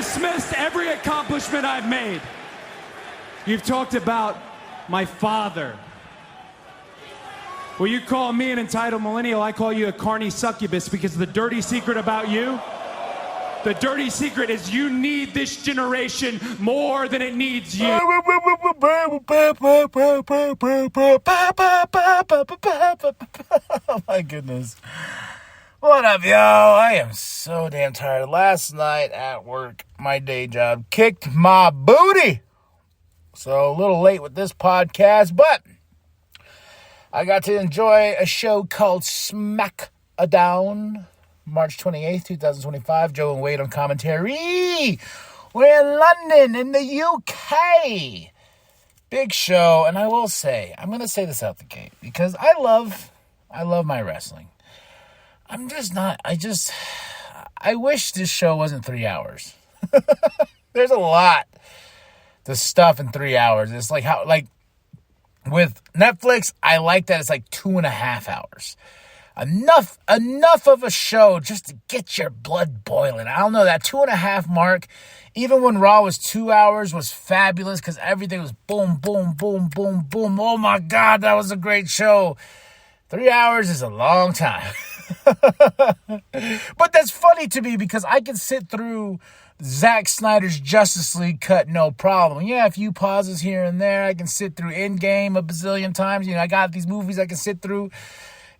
dismissed every accomplishment I've made. You've talked about my father. Well, you call me an entitled millennial, I call you a carny succubus, because the dirty secret about you, the dirty secret is you need this generation more than it needs you. Oh my goodness. What up, yo? I am so damn tired. Last night at work, my day job kicked my booty. So a little late with this podcast, but I got to enjoy a show called SmackDown, March 28th, 2025. Joe and Wade on commentary. We're in London, in the UK. Big show, and I will say, I'm going to say this out the gate, because I love my wrestling. I wish this show wasn't 3 hours. There's a lot to stuff in 3 hours. It's like with Netflix, I like that it's like 2.5 hours. Enough of a show just to get your blood boiling. I don't know, that 2.5 mark, even when Raw was 2 hours, was fabulous because everything was boom, boom, boom, boom, boom. Oh my God, that was a great show. 3 hours is a long time. But that's funny to me because I can sit through Zack Snyder's Justice League cut, no problem. Yeah, a few pauses here and there. I can sit through Endgame a bazillion times. You know, I got these movies I can sit through.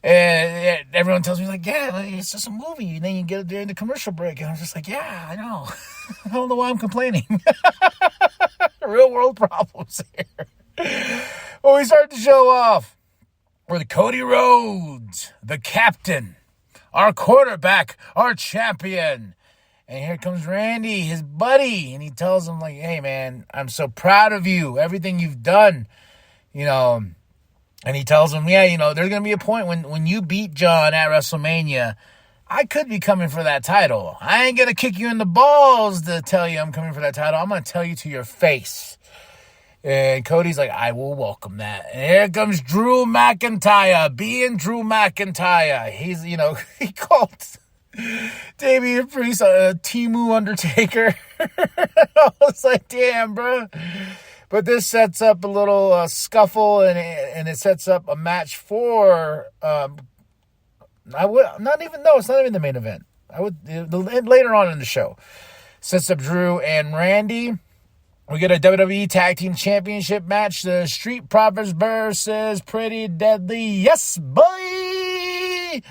And everyone tells me, like, yeah, it's just a movie. And then you get it during the commercial break. And I'm just like, yeah, I know. I don't know why I'm complaining. Real world problems here. Well, we start the show off with Cody Rhodes, the captain, our quarterback, our champion. And here comes Randy, his buddy. And he tells him, like, hey, man, I'm so proud of you. Everything you've done, you know. And he tells him, yeah, you know, there's going to be a point when you beat John at WrestleMania, I could be coming for that title. I ain't going to kick you in the balls to tell you I'm coming for that title. I'm going to tell you to your face. And Cody's like, I will welcome that. And here comes Drew McIntyre, being Drew McIntyre. He's, you know, he called Damian Priest a Timu Undertaker. I was like, damn, bro. But this sets up a little scuffle, and it sets up a match for it's not even the main event. Later on in the show, sets up Drew and Randy. We get a WWE Tag Team Championship match. The Street Profits versus Pretty Deadly. Yes, boy! I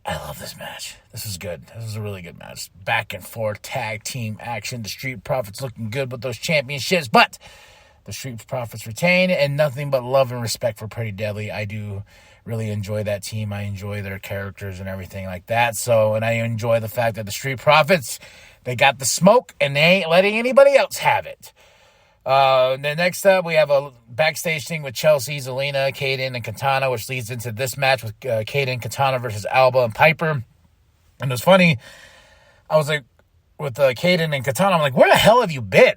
love this match. This is good. This is a really good match. Back and forth tag team action. The Street Profits looking good with those championships, but the Street Profits retain, and nothing but love and respect for Pretty Deadly. I do really enjoy that team. I enjoy their characters and everything like that. And I enjoy the fact that the Street Profits, they got the smoke, and they ain't letting anybody else have it. Then next up, we have a backstage thing with Chelsea, Zelina, Kaden, and Katana, which leads into this match with Kaden, Katana versus Alba and Piper. And it was funny. I was like, with Kaden and Katana, I'm like, where the hell have you been?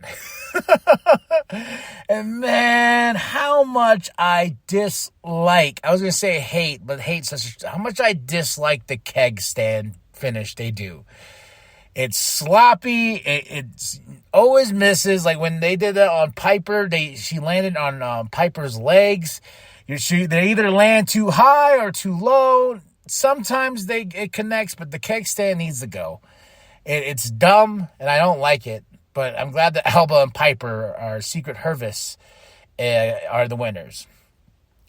And man, how much I dislike, I was going to say hate, but how much I dislike the keg stand finish they do. It's sloppy. It's always misses. Like when they did that on Piper, she landed on Piper's legs. They either land too high or too low. Sometimes it connects, but the keg stand needs to go. It's dumb, and I don't like it. But I'm glad that Alba and Piper, our Secret Hervis, are the winners.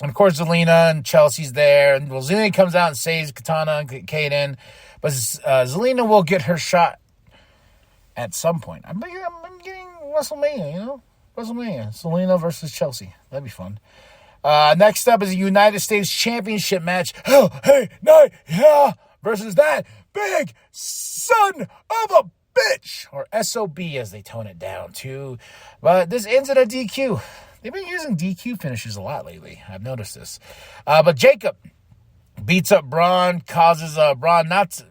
And, of course, Zelina and Chelsea's there. And, well, Zelina comes out and saves Katana and Kaden. But Zelina will get her shot at some point. I'm getting WrestleMania, you know? WrestleMania. Zelina versus Chelsea. That'd be fun. Next up is a United States Championship match. Oh, hey, night, yeah, versus that big son of a bitch, or SOB as they tone it down to. But this ends in a DQ. They've been using DQ finishes a lot lately. I've noticed this. But Jacob beats up Braun, causes Braun not to,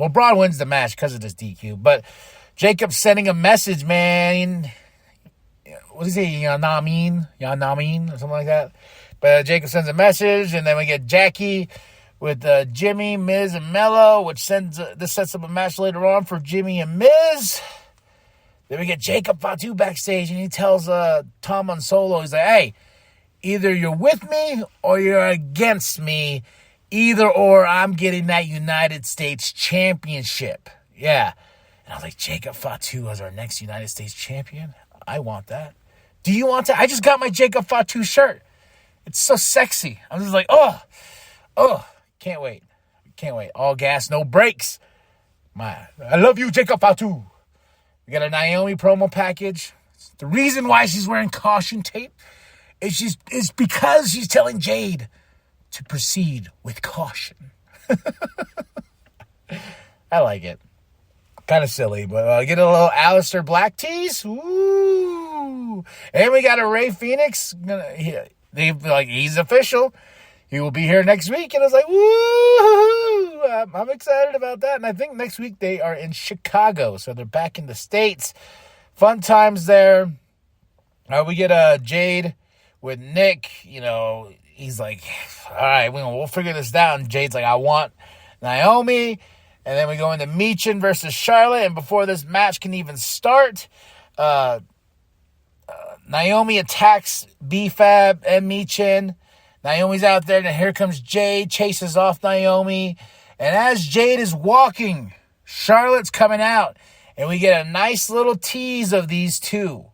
Braun wins the match because of this DQ. But Jacob sending a message, man. What is he? Ya na mean, or something like that. But Jacob sends a message, and then we get Jackie with Jimmy, Miz, and Mello, which this sets up a match later on for Jimmy and Miz. Then we get Jacob Fatu backstage, and he tells Tom Solo, he's like, hey, either you're with me or you're against me. Either or, I'm getting that United States Championship. Yeah. And I was like, Jacob Fatu as our next United States champion? I want that. Do you want that? I just got my Jacob Fatu shirt. It's so sexy. I'm just like, can't wait. Can't wait. All gas, no brakes. I love you, Jacob Fatu. We got a Naomi promo package. The reason why she's wearing caution tape is because she's telling Jade to proceed with caution. I like it. Kind of silly, but get a little Aleister Black tease. Ooh. And we got a Rey Fenix. He's official. He will be here next week. And I was like, woo! I'm excited about that. And I think next week they are in Chicago. So they're back in the States. Fun times there. We get Jade with Nick. He's like, all right, we'll figure this out. And Jade's like, I want Naomi. And then we go into Michin versus Charlotte. And before this match can even start, Naomi attacks B-Fab and Michin. Naomi's out there. And here comes Jade, chases off Naomi. And as Jade is walking, Charlotte's coming out. And we get a nice little tease of these two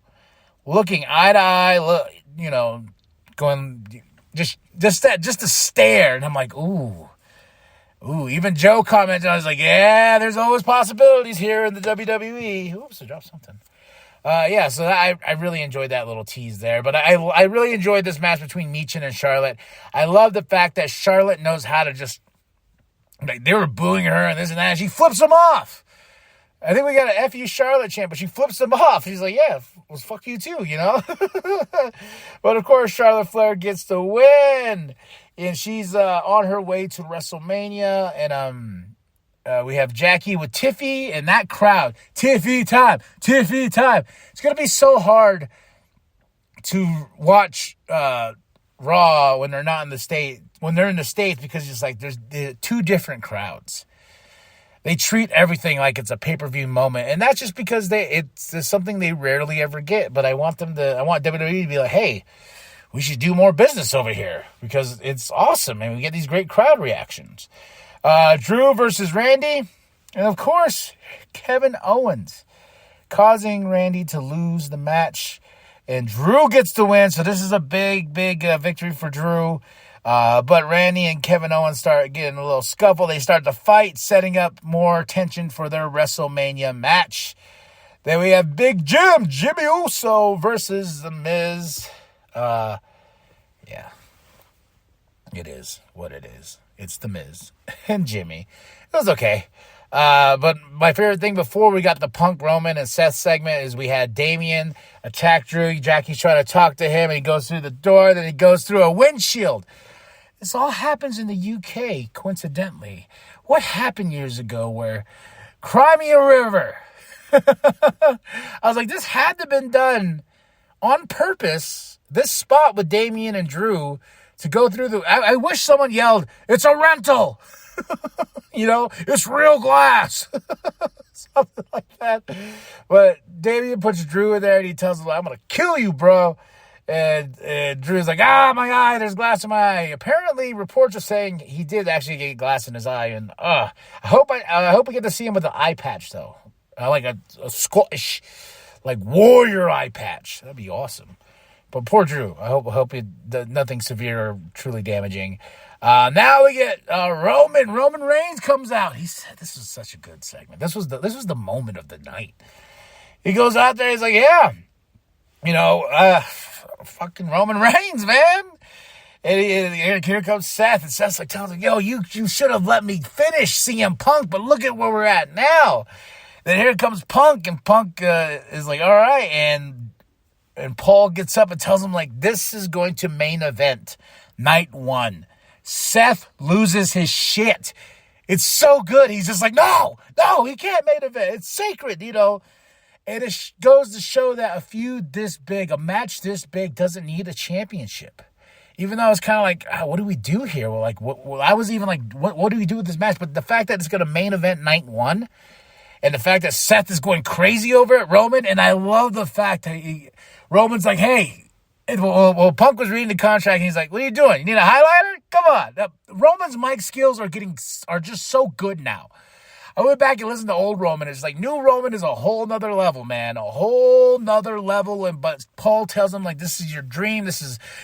looking eye to eye, going just a stare. And I'm like, ooh, even Joe commented. I was like, yeah, there's always possibilities here in the WWE. Oops, I dropped something. So I really enjoyed that little tease there. But I really enjoyed this match between Michin and Charlotte. I love the fact that Charlotte knows how to just, they were booing her and this and that, and she flips them off. I think we got an F you Charlotte chant, but she flips them off. He's like, yeah, well, fuck you too, But of course, Charlotte Flair gets the win. And she's on her way to WrestleMania. And we have Jackie with Tiffy and that crowd. Tiffy time. It's going to be so hard to watch Raw when they're not in the States. When they're in the States, because it's like there's two different crowds. They treat everything like it's a pay-per-view moment. And that's just because it's something they rarely ever get. But I want WWE to be like, hey, we should do more business over here because it's awesome. And we get these great crowd reactions. Drew versus Randy. And of course, Kevin Owens causing Randy to lose the match. And Drew gets the win. So this is a big victory for Drew. But Randy and Kevin Owens start getting a little scuffle. They start to fight, setting up more tension for their WrestleMania match. Then we have Big Jimmy Uso versus The Miz. It is what it is. It's The Miz and Jimmy. It was okay. But my favorite thing before we got the Punk, Roman, and Seth segment is we had Damian attack Drew. Jackie's trying to talk to him, and he goes through the door. Then he goes through a windshield. This all happens in the UK, coincidentally. What happened years ago where Cry Me a River? I was like, this had to have been done on purpose. This spot with Damian and Drew to go through the... I wish someone yelled, it's a rental. It's real glass. Something like that. But Damian puts Drew in there and he tells him, I'm going to kill you, bro. And Drew's like, my eye, there's glass in my eye. Apparently, reports are saying he did actually get glass in his eye. And I hope we get to see him with an eye patch, though. Like a Scottish, like warrior eye patch. That'd be awesome. But poor Drew. I hope it nothing severe or truly damaging. Now we get Roman. Roman Reigns comes out. He said this was such a good segment. This was the moment of the night. He goes out there. He's like, yeah, fucking Roman Reigns, man. And here comes Seth. And Seth's like telling him, yo, you should have let me finish CM Punk, but look at where we're at now. Then here comes Punk, and Punk is like, all right. And Paul gets up and tells him, like, this is going to main event night 1. Seth loses his shit. It's so good. He's just like, no, he can't main event. It's sacred, And it goes to show that a match this big doesn't need a championship. Even though I was kind of like, what do we do here? Well, I was even like, what do we do with this match? But the fact that it's going to main event night 1, And the fact that Seth is going crazy over it, Roman, and I love the fact that Roman's like, hey, well, Punk was reading the contract, and he's like, what are you doing? You need a highlighter? Come on. Roman's mic skills are just so good now. I went back and listened to old Roman. It's like new Roman is a whole nother level, man. A whole nother level. But Paul tells him, like, this is your dream.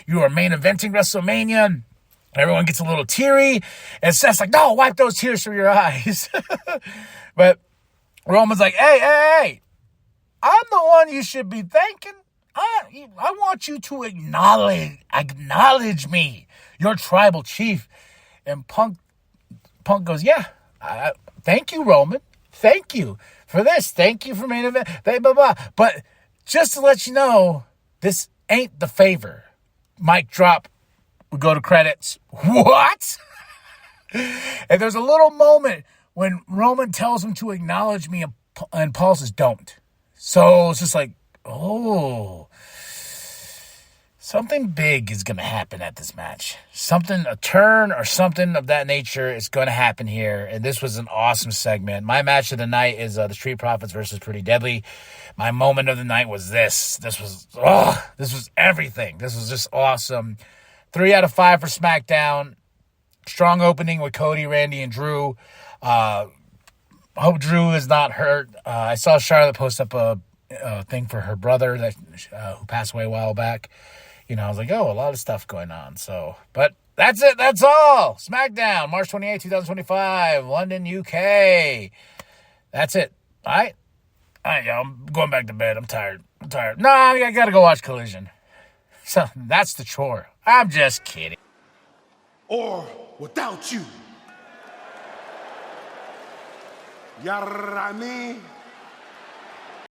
You are main eventing WrestleMania. Everyone gets a little teary. And Seth's like, no, wipe those tears from your eyes. But Roman's like, hey, I'm the one you should be thanking. I want you to acknowledge me, your tribal chief. And Punk goes, yeah, thank you, Roman. Thank you for this. Thank you for main event. Blah, blah, blah. But just to let you know, this ain't the favor. Mic drop. We go to credits. What? And there's a little moment when Roman tells him to acknowledge me, and Paul says, don't. So it's just like, oh, something big is going to happen at this match. A turn or something of that nature is going to happen here. And this was an awesome segment. My match of the night is the Street Profits versus Pretty Deadly. My moment of the night was this. This was everything. This was just awesome. 3 out of 5 for SmackDown. Strong opening with Cody, Randy, and Drew. Hope Drew is not hurt. I saw Charlotte post up a thing for her brother that who passed away a while back. I was like, oh, a lot of stuff going on. So, but that's it. That's all. SmackDown, March 28, 2025, London, UK. That's it. All right, I'm going back to bed. I'm tired. No, I got to go watch Collision. So that's the chore. I'm just kidding. Or without you. Ya know what I mean?